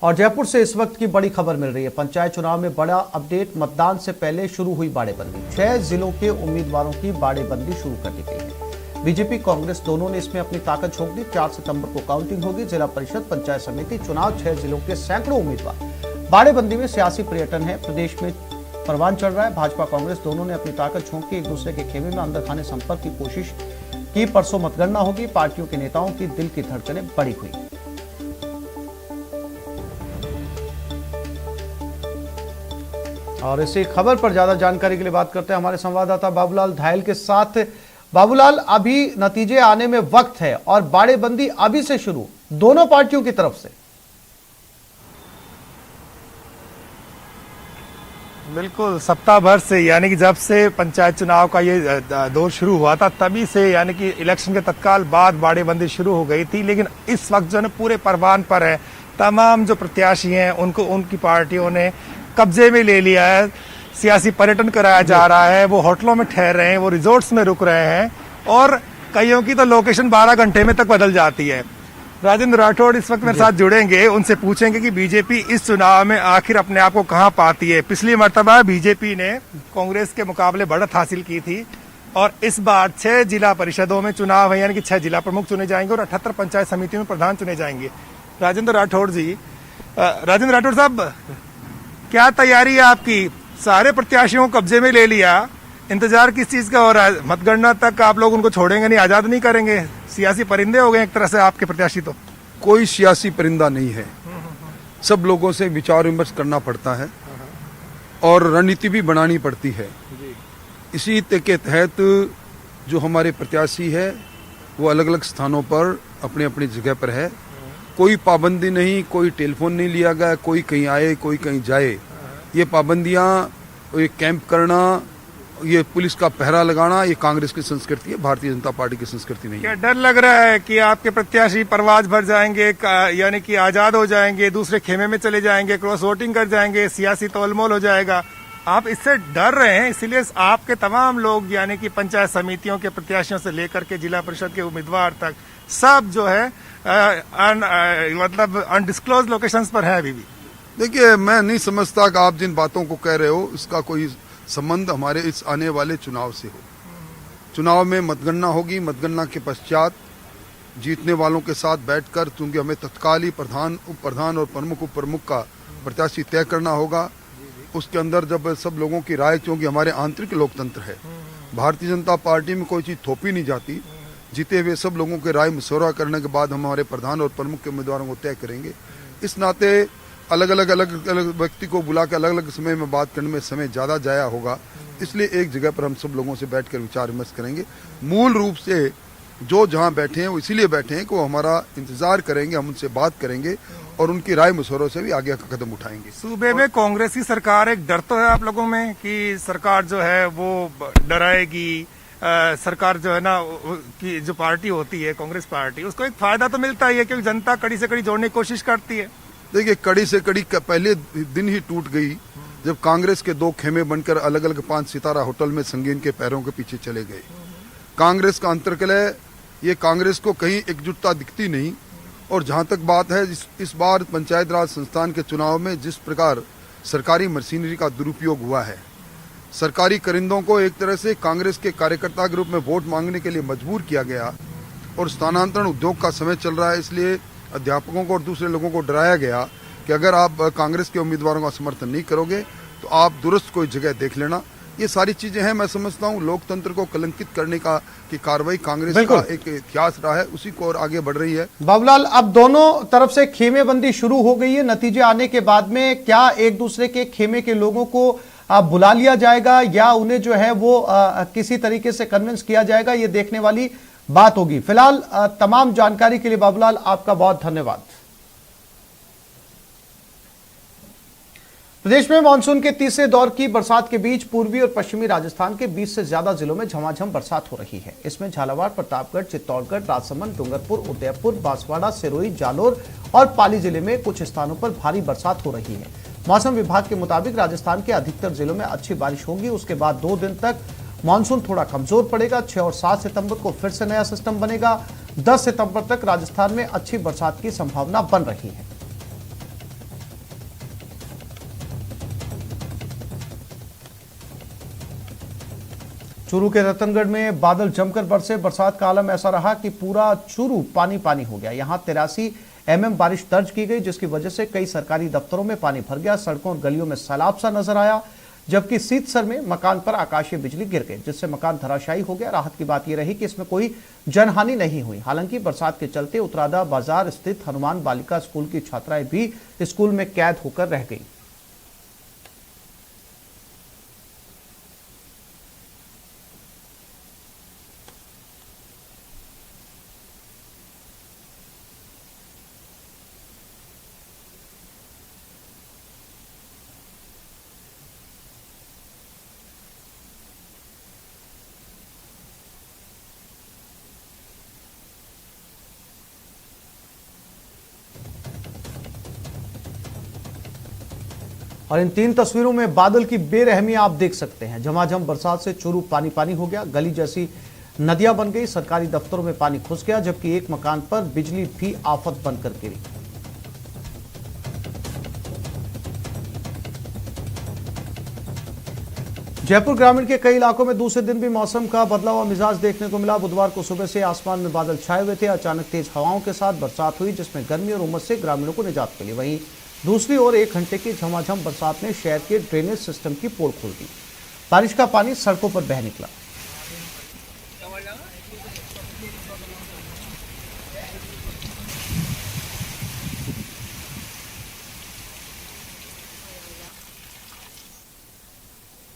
और जयपुर से इस वक्त की बड़ी खबर मिल रही है। पंचायत चुनाव में बड़ा अपडेट, मतदान से पहले शुरू हुई बाड़ेबंदी। 6 जिलों के उम्मीदवारों की बाड़ेबंदी शुरू कर दी गई है। बीजेपी कांग्रेस दोनों ने इसमें अपनी ताकत झोंक दी। 4 सितंबर को काउंटिंग होगी। जिला परिषद, पंचायत समिति चुनाव, 6 जिलों के सैकड़ों उम्मीदवार। बाड़ेबंदी में सियासी पर्यटन है। प्रदेश में परवान चढ़ रहा है। भाजपा कांग्रेस दोनों ने अपनी ताकत झोंक के एक दूसरे के खेमे में अंदर खाने संपर्क की कोशिश की। परसों मतगणना होगी। पार्टियों के नेताओं की दिल की धड़कनें बढ़ी हुई। और इसी खबर पर ज्यादा जानकारी के लिए बात करते हैं हमारे संवाददाता बाबूलाल धायल के साथ। बाबूलाल, अभी नतीजे आने में वक्त है और बाड़ेबंदी अभी से शुरू दोनों पार्टियों की तरफ से। बिल्कुल, सप्ताह भर से यानी कि जब से पंचायत चुनाव का ये दौर शुरू हुआ था तभी से यानी कि इलेक्शन के तत्काल बाद बाड़ेबंदी शुरू हो गई थी। लेकिन इस वक्त जो है पूरे परवान पर है। तमाम जो प्रत्याशी हैं उनको उनकी पार्टियों ने कब्जे में ले लिया है। सियासी पर्यटन कराया जा रहा है। वो होटलों में ठहर रहे हैं, वो रिजॉर्ट्स में रुक रहे हैं और कईयों की तो लोकेशन 12 घंटे में तक बदल जाती है। राजेंद्र राठौड़ इस वक्त मेरे साथ जुड़ेंगे, उनसे पूछेंगे कि बीजेपी इस चुनाव में आखिर अपने आप को कहां पाती है। पिछली मर्तबा बीजेपी ने कांग्रेस के मुकाबले बढ़त हासिल की थी और इस बार 6 जिला परिषदों में चुनाव है, यानी कि 6 जिला प्रमुख चुने जाएंगे और 78 पंचायत समितियों में प्रधान चुने जाएंगे। राजेंद्र राठौड़ जी, राजेंद्र राठौड़ साहब, क्या तैयारी है आपकी? सारे प्रत्याशियों को कब्जे में ले लिया, इंतजार किस चीज का हो रहा है? मतगणना तक आप लोग उनको छोड़ेंगे नहीं, आजाद नहीं करेंगे? सियासी परिंदे हो गए एक तरह से आपके प्रत्याशी। तो कोई सियासी परिंदा नहीं है। सब लोगों से विचार विमर्श करना पड़ता है और रणनीति भी बनानी पड़ती है। इसी के तहत जो हमारे प्रत्याशी है वो अलग अलग स्थानों पर अपने अपनी जगह पर है। कोई पाबंदी नहीं, कोई टेलीफोन नहीं लिया गया, कोई कहीं आए कोई कहीं जाए। ये पाबंदियां, ये कैंप करना, ये पुलिस का पहरा लगाना, ये कांग्रेस की संस्कृति है, भारतीय जनता पार्टी की संस्कृति नहीं है। क्या डर लग रहा है कि आपके प्रत्याशी परवाज भर जाएंगे, यानी कि आजाद हो जाएंगे, दूसरे खेमे में चले जाएंगे, क्रॉस वोटिंग कर जाएंगे, सियासी तोलमोल हो जाएगा? आप इससे डर रहे हैं, इसलिए आपके तमाम लोग यानी कि पंचायत समितियों के प्रत्याशियों से लेकर के जिला परिषद के उम्मीदवार तक सब जो है मतलब अनडिस्क्लोज लोकेशंस पर है अभी भी? देखिए, मैं नहीं समझता कि आप जिन बातों को कह रहे हो इसका कोई संबंध हमारे इस आने वाले चुनाव से हो। चुनाव में मतगणना होगी। मतगणना के पश्चात जीतने वालों के साथ बैठकर, क्योंकि हमें तत्काल ही प्रधान, उप प्रधान और प्रमुख उप प्रमुख का प्रत्याशी तय करना होगा। उसके अंदर जब सब लोगों की राय, क्योंकि हमारे आंतरिक लोकतंत्र है, भारतीय जनता पार्टी में कोई चीज थोपी नहीं जाती। जीते हुए सब लोगों के राय मशवरा करने के बाद हम हमारे प्रधान और प्रमुख के उम्मीदवारों को तय करेंगे। इस नाते अलग अलग व्यक्ति को बुला के अलग अलग समय में बात करने में समय ज्यादा जाया होगा। इसलिए एक जगह पर हम सब लोगों से बैठकर विचार विमर्श करेंगे। मूल रूप से जो जहां बैठे हैं वो इसीलिए बैठे हैं कि वो हमारा इंतजार करेंगे, हम उनसे बात करेंगे और उनकी राय मशवरों से भी आगे का कदम उठाएंगे। सूबे में कांग्रेस की सरकार, एक डर तो है आप लोगों में कि सरकार जो है वो डराएगी। सरकार जो है ना की जो पार्टी होती है कांग्रेस पार्टी, उसको एक फायदा तो मिलता ही है क्योंकि जनता कड़ी से कड़ी जोड़ने की कोशिश करती है। देखिए, कड़ी से कड़ी पहले दिन ही टूट गई जब कांग्रेस के 2 खेमे बनकर अलग अलग 5 सितारा होटल में संगीन के पैरों के पीछे चले गए। कांग्रेस का अंतर्कलह, ये कांग्रेस को कहीं एकजुटता दिखती नहीं। और जहां तक बात है, इस बार पंचायत राज संस्थान के चुनाव में जिस प्रकार सरकारी मशीनरी का दुरुपयोग हुआ है, सरकारी करिंदों को एक तरह से कांग्रेस के कार्यकर्ता के रूप में वोट मांगने के लिए मजबूर किया गया और स्थानांतरण उद्योग का समय चल रहा है, इसलिए अध्यापकों को और दूसरे लोगों को डराया गया कि अगर आप कांग्रेस के उम्मीदवारों का समर्थन नहीं करोगे तो आप दुरुस्त कोई जगह देख लेना। ये सारी चीजें हैं। मैं समझता हूँ लोकतंत्र को कलंकित करने की कार्रवाई कांग्रेस का एक इतिहास रहा है, उसी को और आगे बढ़ रही है। बाबूलाल, अब दोनों तरफ से खेमेबंदी शुरू हो गई है। नतीजे आने के बाद में क्या एक दूसरे के खेमे के लोगों को बुला लिया जाएगा या उन्हें जो है वो किसी तरीके से कन्विंस किया जाएगा? ये देखने वाली बात होगी। फिलहाल तमाम जानकारी के लिए बाबूलाल आपका बहुत धन्यवाद। प्रदेश में मानसून के तीसरे दौर की बरसात के बीच पूर्वी और पश्चिमी राजस्थान के 20 से ज्यादा जिलों में झमाझम बरसात हो रही है। इसमें झालावाड़, प्रतापगढ़, चित्तौड़गढ़, राजसमंद, डूंगरपुर, उदयपुर, बांसवाड़ा, सिरोही, जालोर और पाली जिले में कुछ स्थानों पर भारी बरसात हो रही है। मौसम विभाग के मुताबिक राजस्थान के अधिकतर जिलों में अच्छी बारिश होगी। उसके बाद 2 दिन तक मानसून थोड़ा कमजोर पड़ेगा। 6 और 7 सितंबर को फिर से नया सिस्टम बनेगा। 10 सितंबर तक राजस्थान में अच्छी बरसात की संभावना बन रही है। चूरू के रतनगढ़ में बादल जमकर बरसे। बरसात का आलम ऐसा रहा कि पूरा चूरू पानी पानी हो गया। यहां 83 mm बारिश दर्ज की गई, जिसकी वजह से कई सरकारी दफ्तरों में पानी भर गया। सड़कों और गलियों में सैलाब सा नजर आया, जबकि सीतसर में मकान पर आकाशीय बिजली गिर गई, जिससे मकान धराशायी हो गया। राहत की बात यह रही कि इसमें कोई जनहानि नहीं हुई। हालांकि बरसात के चलते उतरादा बाजार स्थित हनुमान बालिका स्कूल की छात्राएं भी स्कूल में कैद होकर रह गई। और इन 3 तस्वीरों में बादल की बेरहमी आप देख सकते हैं। झमाझम बरसात से चूरू पानी पानी हो गया, गली जैसी नदियां बन गई, सरकारी दफ्तरों में पानी घुस गया, जबकि एक मकान पर बिजली भी आफत बनकर गिरी। जयपुर ग्रामीण के कई इलाकों में दूसरे दिन भी मौसम का बदला हुआ मिजाज देखने को मिला। बुधवार को सुबह से आसमान में बादल छाए हुए थे। अचानक तेज हवाओं के साथ बरसात हुई, जिसमें गर्मी और उमस से ग्रामीणों को निजात मिली। वहीं दूसरी ओर 1 घंटे की झमाझम बरसात ने शहर के ड्रेनेज सिस्टम की पोल खोल दी। बारिश का पानी सड़कों पर बह निकला।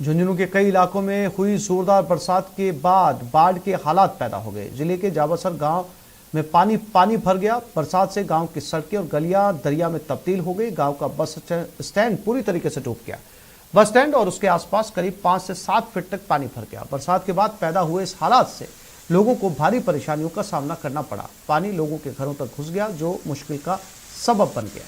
झुंझुनू के कई इलाकों में हुई जोरदार बरसात के बाद बाढ़ के हालात पैदा हो गए। जिले के जाबासर गांव में पानी पानी भर गया। बरसात से गांव की सड़कें और गलियां दरिया में तब्दील हो गई। गांव का बस स्टैंड पूरी तरीके से डूब गया। बस स्टैंड और उसके आसपास करीब 5 से 7 फीट तक पानी भर गया। बरसात के बाद पैदा हुए इस हालात से लोगों को भारी परेशानियों का सामना करना पड़ा। पानी लोगों के घरों तक घुस गया, जो मुश्किल का सबब बन गया।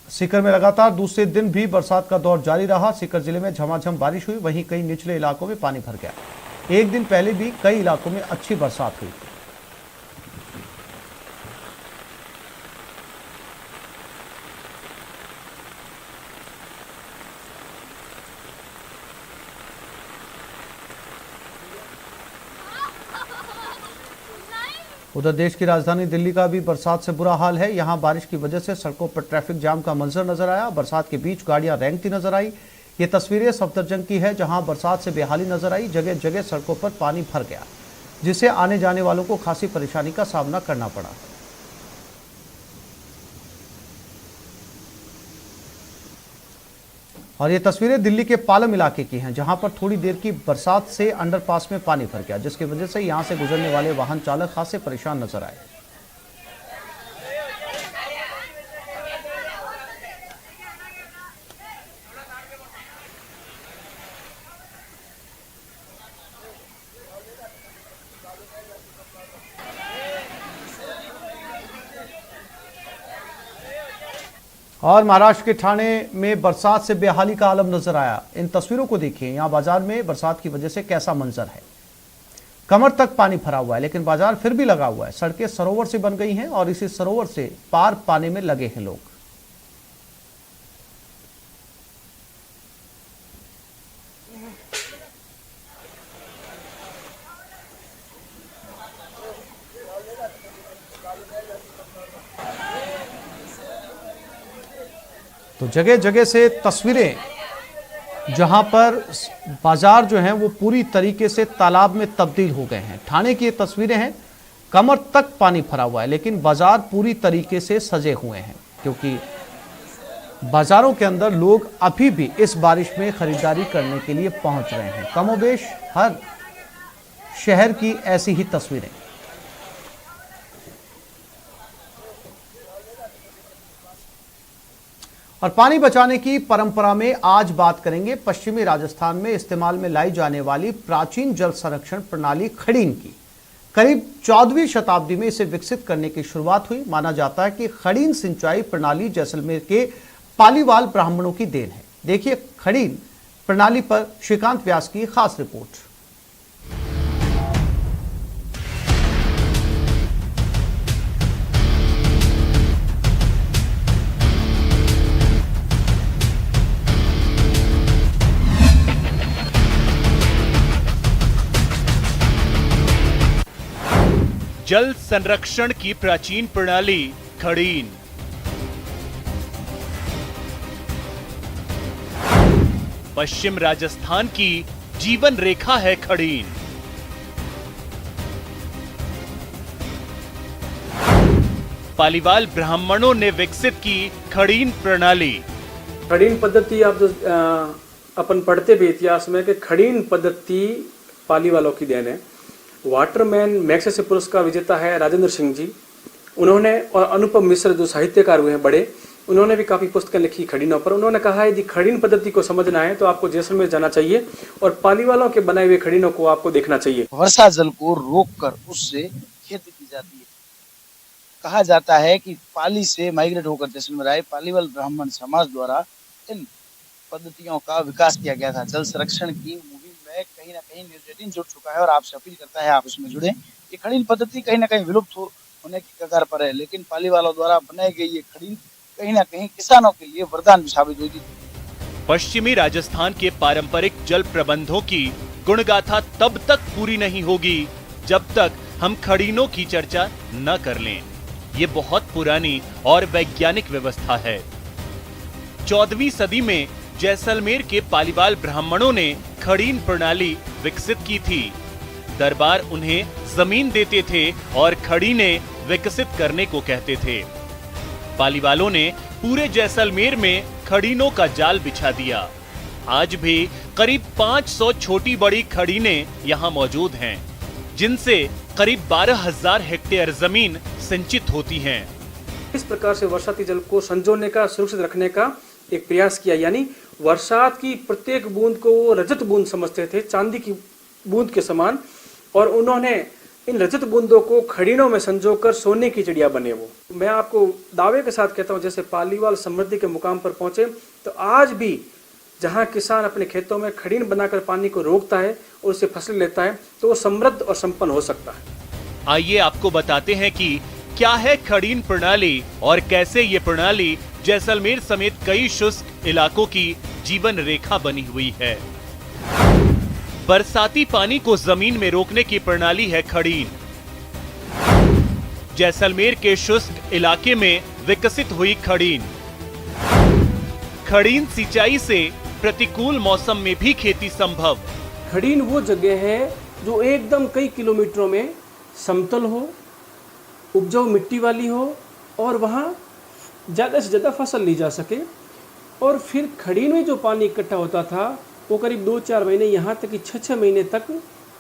सीकर में लगातार दूसरे दिन भी बरसात का दौर जारी रहा। सीकर जिले में झमाझम बारिश हुई, वहीं कई निचले इलाकों में पानी भर गया। एक दिन पहले भी कई इलाकों में अच्छी बरसात हुई। उधर देश की राजधानी दिल्ली का भी बरसात से बुरा हाल है। यहां बारिश की वजह से सड़कों पर ट्रैफिक जाम का मंजर नजर आया। बरसात के बीच गाड़ियां रेंगती नजर आई। ये तस्वीरें सफदरजंग की है, जहां बरसात से बेहाली नजर आई। जगह जगह सड़कों पर पानी भर गया, जिससे आने जाने वालों को खासी परेशानी का सामना करना पड़ा। और ये तस्वीरें दिल्ली के पालम इलाके की हैं, जहां पर थोड़ी देर की बरसात से अंडरपास में पानी भर गया, जिसकी वजह से यहां से गुजरने वाले वाहन चालक खासे परेशान नजर आए। और महाराष्ट्र के ठाणे में बरसात से बेहाली का आलम नजर आया। इन तस्वीरों को देखिए। यहां बाजार में बरसात की वजह से कैसा मंजर है। कमर तक पानी भरा हुआ है, लेकिन बाजार फिर भी लगा हुआ है। सड़कें सरोवर से बन गई हैं और इसी सरोवर से पार पाने में लगे हैं लोग। तो जगह जगह से तस्वीरें, जहां पर बाजार जो हैं वो पूरी तरीके से तालाब में तब्दील हो गए हैं। ठाणे की ये तस्वीरें हैं, कमर तक पानी भरा हुआ है, लेकिन बाजार पूरी तरीके से सजे हुए हैं, क्योंकि बाजारों के अंदर लोग अभी भी इस बारिश में खरीदारी करने के लिए पहुंच रहे हैं। कमोबेश हर शहर की ऐसी ही तस्वीरें। और पानी बचाने की परंपरा में आज बात करेंगे पश्चिमी राजस्थान में इस्तेमाल में लाई जाने वाली प्राचीन जल संरक्षण प्रणाली खड़ीन की। करीब 14वीं शताब्दी में इसे विकसित करने की शुरुआत हुई। माना जाता है कि खड़ीन सिंचाई प्रणाली जैसलमेर के पालीवाल ब्राह्मणों की देन है। देखिए खड़ीन प्रणाली पर श्रीकांत व्यास की खास रिपोर्ट। जल संरक्षण की प्राचीन प्रणाली खड़ीन। पश्चिम राजस्थान की जीवन रेखा है खड़ीन। पालीवाल ब्राह्मणों ने विकसित की खड़ीन प्रणाली। खड़ीन पद्धति आप जो अपन पढ़ते भी इतिहास में कि खड़ीन पद्धति पालीवालों की देन है। वाटरमैन मैग्सेसे पुरस्कार विजेता है राजेंद्र सिंह जी, उन्होंने और अनुपम मिश्र जो साहित्यकार हुए हैं बड़े, उन्होंने भी काफी पुस्तकें लिखी खड़ीनों पर। उन्होंने कहा है यदि खड़ीन पद्धति को समझना है तो आपको जैसलमेर जाना चाहिए और पालीवालों के बनाए हुए खड़ीनों को आपको देखना चाहिए। वर्षा जल को रोककर उससे खेती की जाती है। कहा जाता है कि पाली से माइग्रेट होकर जैसलमेर आए पालीवाल ब्राह्मण समाज द्वारा इन पद्धतियों का विकास किया गया था। जल संरक्षण की मुहिम में कहीं ना कहीं न्यूज जुड़ चुका है और आपसे अपील करता है आप इसमें जुड़े। ये खड़ीन पद्धति कहीं ना कहीं विलुप्त होने की कगार पर है, लेकिन पालीवालों द्वारा बनाई गई ये खड़ीन कहीं ना कहीं किसानों के लिए वरदान भी साबित हुई। पश्चिमी राजस्थान के पारंपरिक जल प्रबंधों की गुणगाथा तब तक पूरी नहीं होगी जब तक हम खड़ीनों की चर्चा न कर लें। ये बहुत पुरानी और वैज्ञानिक व्यवस्था है। 14वीं सदी में जैसलमेर के पालीवाल ब्राह्मणों ने खड़ीन प्रणाली विकसित की थी। दरबार उन्हें जमीन देते थे और खड़ीनें विकसित करने को कहते थे। पालीवालों ने पूरे जैसलमेर में खड़ीनों का जाल बिछा दिया। आज भी करीब 500 छोटी बड़ी खड़ीनें यहाँ मौजूद हैं, जिनसे करीब 12,000 हेक्टेयर जमीन सिंचित होती हैं। इस प्रकार से वर्षाती जल को संजोने का, सुरक्षित रखने का एक प्रयास किया, यानी वर्षात की प्रत्येक बूंद को वो रजत बूंद समझते थे, चांदी की बूंद के समान, और उन्होंने इन रजत बूंदों को खड़ीनों में संजोकर सोने की चिड़िया बने। वो मैं आपको दावे के साथ कहता हूँ, जैसे पालीवाल समृद्धि के मुकाम पर पहुंचे तो आज भी जहां किसान अपने खेतों में खड़ीन बनाकर पानी को रोकता है और उससे फसल लेता है तो वो समृद्ध और संपन्न हो सकता है। आइए आपको बताते हैं कि क्या है खड़ीन प्रणाली और कैसे ये प्रणाली जैसलमेर समेत कई शुष्क इलाकों की जीवन रेखा बनी हुई है। बरसाती पानी को जमीन में रोकने की प्रणाली है खड़ीन। जैसलमेर के शुष्क इलाके में विकसित हुई खड़ीन। खड़ीन सिंचाई से प्रतिकूल मौसम में भी खेती संभव। खड़ीन वो जगह है जो एकदम कई किलोमीटरों में समतल हो, उपजाऊ मिट्टी वाली हो और वहाँ ज़्यादा से ज़्यादा फसल ली जा सके। और फिर खड़ीन में जो पानी इकट्ठा होता था वो करीब 2-4 महीने, यहाँ तक कि 6-6 महीने तक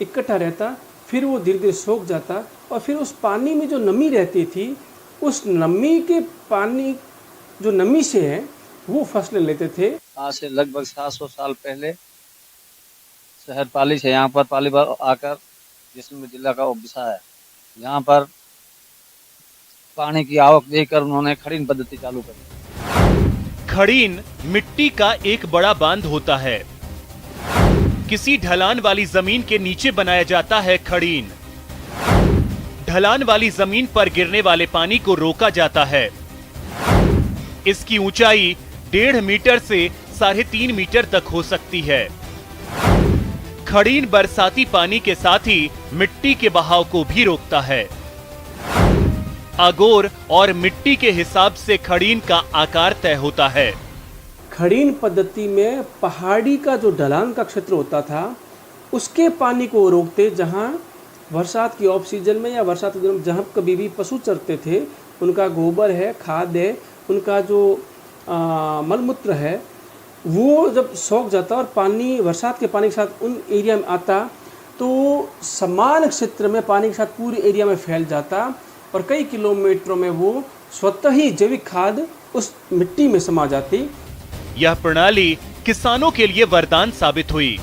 इकट्ठा रहता, फिर वो धीरे धीरे सूख जाता और फिर उस पानी में जो नमी रहती थी, उस नमी के पानी जो नमी से है वो फसलें लेते थे। आज से लगभग 700 साल पहले शहर पाली से यहाँ पर पालीवाल आकर जैसलमेर जिला का बसा है। यहाँ पर पानी की आवक देखकर उन्होंने खड़ीन पद्धति चालू कर। खड़ीन मिट्टी का एक बड़ा बांध होता है। किसी ढलान वाली जमीन के नीचे बनाया जाता है खड़ीन। ढलान वाली जमीन पर गिरने वाले पानी को रोका जाता है। इसकी ऊंचाई 1.5 मीटर से 3.5 मीटर तक हो सकती है। खड़ीन बरसाती पानी के साथ ही मिट्टी के बहाव को भी रोकता है। अगोर और मिट्टी के हिसाब से खड़ीन का आकार तय होता है। खड़ीन पद्धति में पहाड़ी का जो ढलान का क्षेत्र होता था उसके पानी को रोकते, जहाँ बरसात की ऑफ सीजन में या बरसात के दिनों जहाँ कभी भी पशु चरते थे, उनका गोबर है, खाद है, उनका जो मलमूत्र है, वो जब सूख जाता और पानी बरसात के पानी के साथ उन एरिया में आता तो समान क्षेत्र में पानी के साथ पूरे एरिया में फैल जाता और कई किलोमीटरों में वो स्वतः ही जैविक खाद उस मिट्टी में समा जाती। यह प्रणाली किसानों के लिए वरदान साबित हुई।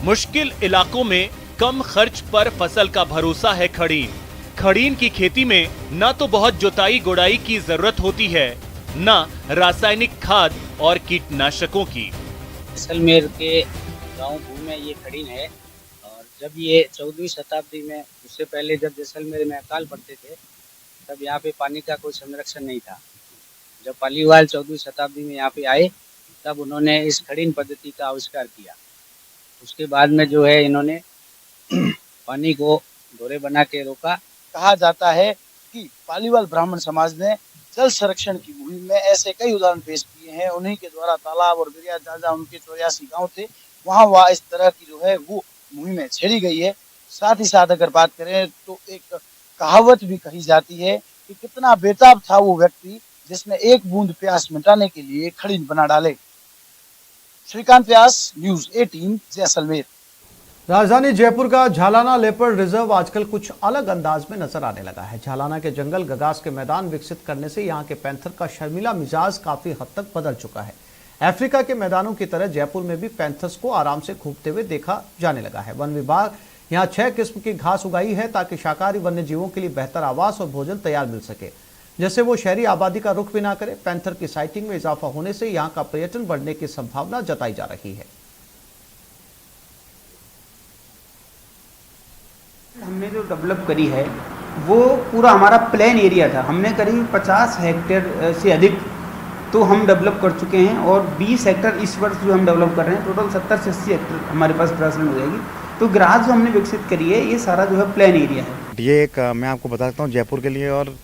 मुश्किल इलाकों में कम खर्च पर फसल का भरोसा है खड़ीन। खड़ीन की खेती में न तो बहुत जुताई गुड़ाई की जरूरत होती है, न रासायनिक खाद और कीटनाशकों की। जैसलमेर के गांव भूमि में ये खड़ीन है और जब ये 14वीं शताब्दी में, उससे पहले जब जैसलमेर में अकाल पड़ते थे तब यहाँ पे पानी का कोई संरक्षण नहीं था। जब पालीवाल 14वीं शताब्दी में यहाँ पे आए तब उन्होंने इस खड़ीन पद्धति का आविष्कार किया। उसके बाद में जो है इन्होंने पानी को डोरे बना के रोका कहा जाता है कि पालीवाल ब्राह्मण समाज ने जल संरक्षण की मुहिम में ऐसे कई उदाहरण पेश किए हैं। उन्हीं के द्वारा तालाब और दरिया जहाँ उनके 84 गांव थे वहाँ इस तरह की जो है वो मुहिमें छेड़ी गई है। साथ ही साथ अगर बात करें तो एक कहावत भी कही जाती है कि कितना बेताब था वो व्यक्ति जिसने एक बूंद प्यास मिटाने के लिए खड़ी बना डाले। श्रीकांत व्यास, न्यूज़ 18, जैसलमेर। राजधानी जयपुर का झालाना लेपर्ड रिजर्व आजकल कुछ अलग अंदाज में नजर आने लगा है। झालाना के जंगल गगास के मैदान विकसित करने से यहाँ के पैंथर का शर्मीला मिजाज काफी हद तक बदल चुका है। अफ्रीका के मैदानों की तरह जयपुर में भी पैंथर्स को आराम से घूमते हुए देखा जाने लगा है। वन विभाग यहाँ 6 किस्म की घास उगाई है ताकि शाकाहारी वन्य जीवों के लिए बेहतर आवास और भोजन तैयार मिल सके, जैसे वो शहरी आबादी का रुख भी ना करे। पैंथर की साइटिंग में इजाफा होने से यहाँ का पर्यटन बढ़ने की संभावना जताई जा रही है। हमने जो डेवलप करी है वो पूरा हमारा प्लेन एरिया था। हमने करीब 50 हेक्टेयर से अधिक तो हम डेवलप कर चुके हैं और 20 हेक्टेयर इस वर्ष जो हम डेवलप कर रहे हैं, टोटल 70 से 80 हेक्टेयर हमारे पास ग्रासलैंड हो जाएगी। तो ग्रास जो हमने विकसित करी है ये सारा जो है प्लेन एरिया है। ये एक मैं आपको बता सकता हूँ जयपुर के लिए, और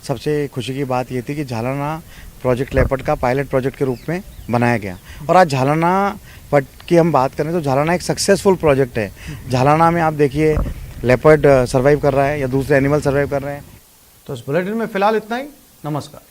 सबसे खुशी की बात ये थी कि झालाना प्रोजेक्ट लेपर्ड का पायलट प्रोजेक्ट के रूप में बनाया गया। और आज झालाना पट की हम बात करें तो झालाना एक सक्सेसफुल प्रोजेक्ट है। झालाना में आप देखिए लेपर्ड सर्वाइव कर रहा है या दूसरे एनिमल सर्वाइव कर रहे हैं। तो इस बुलेटिन में फिलहाल इतना ही। नमस्कार।